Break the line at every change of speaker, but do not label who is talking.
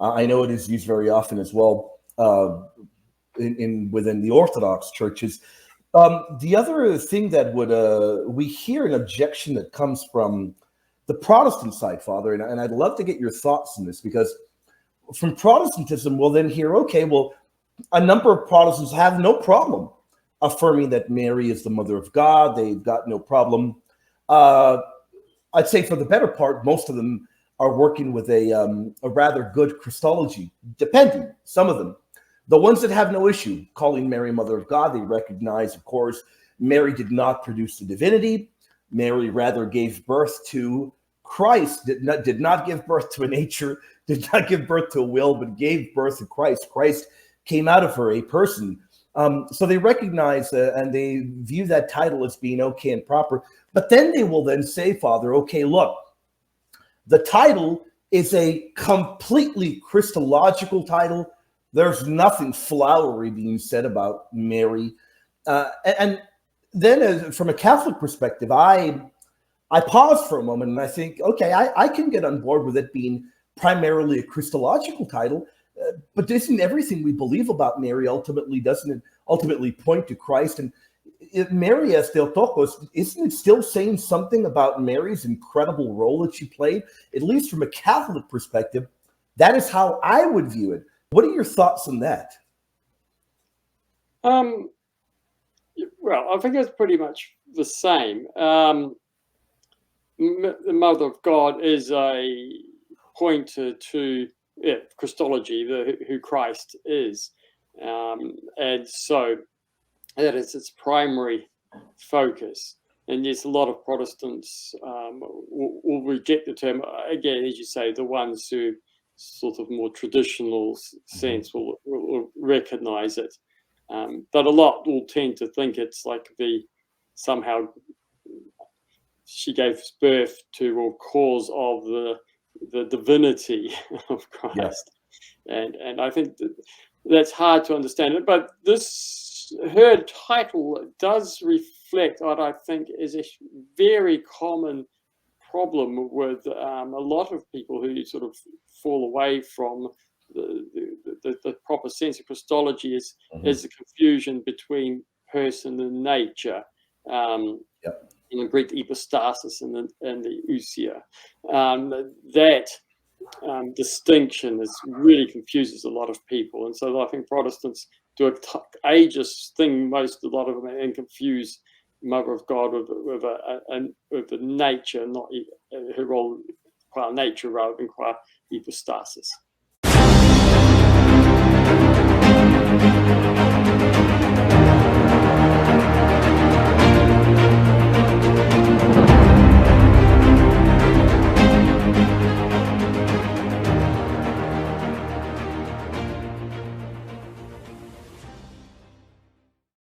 I know it is used very often as well in within the Orthodox churches. The other thing that would we hear an objection that comes from the Protestant side, Father, and I'd love to get your thoughts on this, because from Protestantism, we'll then hear, okay, well, a number of Protestants have no problem affirming that Mary is the mother of God. They've got no problem. I'd say for the better part, most of them are working with a rather good Christology, depending, some of them. The ones that have no issue calling Mary mother of God, they recognize, of course, Mary did not produce the divinity. Mary rather gave birth to Christ, did not give birth to a nature, did not give birth to a will, but gave birth to Christ. Christ came out of her, a person. So they recognize and they view that title as being okay and proper. But then they will then say, Father, okay, look, the title is a completely Christological title. There's nothing flowery being said about Mary. And then from a Catholic perspective, I pause for a moment and I think, okay, I can get on board with it being primarily a Christological title, but isn't everything we believe about Mary doesn't it ultimately point to Christ? And Mary as Theotokos, isn't it still saying something about Mary's incredible role that she played? At least from a Catholic perspective, that is how I would view it. What are your thoughts on that?
Well, I think it's pretty much the same. The Mother of God is a pointer to Christology, who Christ is. And so that is its primary focus. And yes, a lot of Protestants will reject the term. Again, as you say, the ones who sort of more traditional sense will recognize it. But a lot will tend to think it's like somehow she gave birth to or cause of the divinity of Christ. Yeah. And I think that's hard to understand it. But her title does reflect what I think is a very common problem with a lot of people who sort of fall away from the proper sense of Christology is the confusion between person and nature. In the Greek, hypostasis and the ousia. That distinction really confuses a lot of people. And so I think Protestants do an ageist thing, a lot of them, and confuse Mother of God with a nature, not her role qua nature rather than qua hypostasis.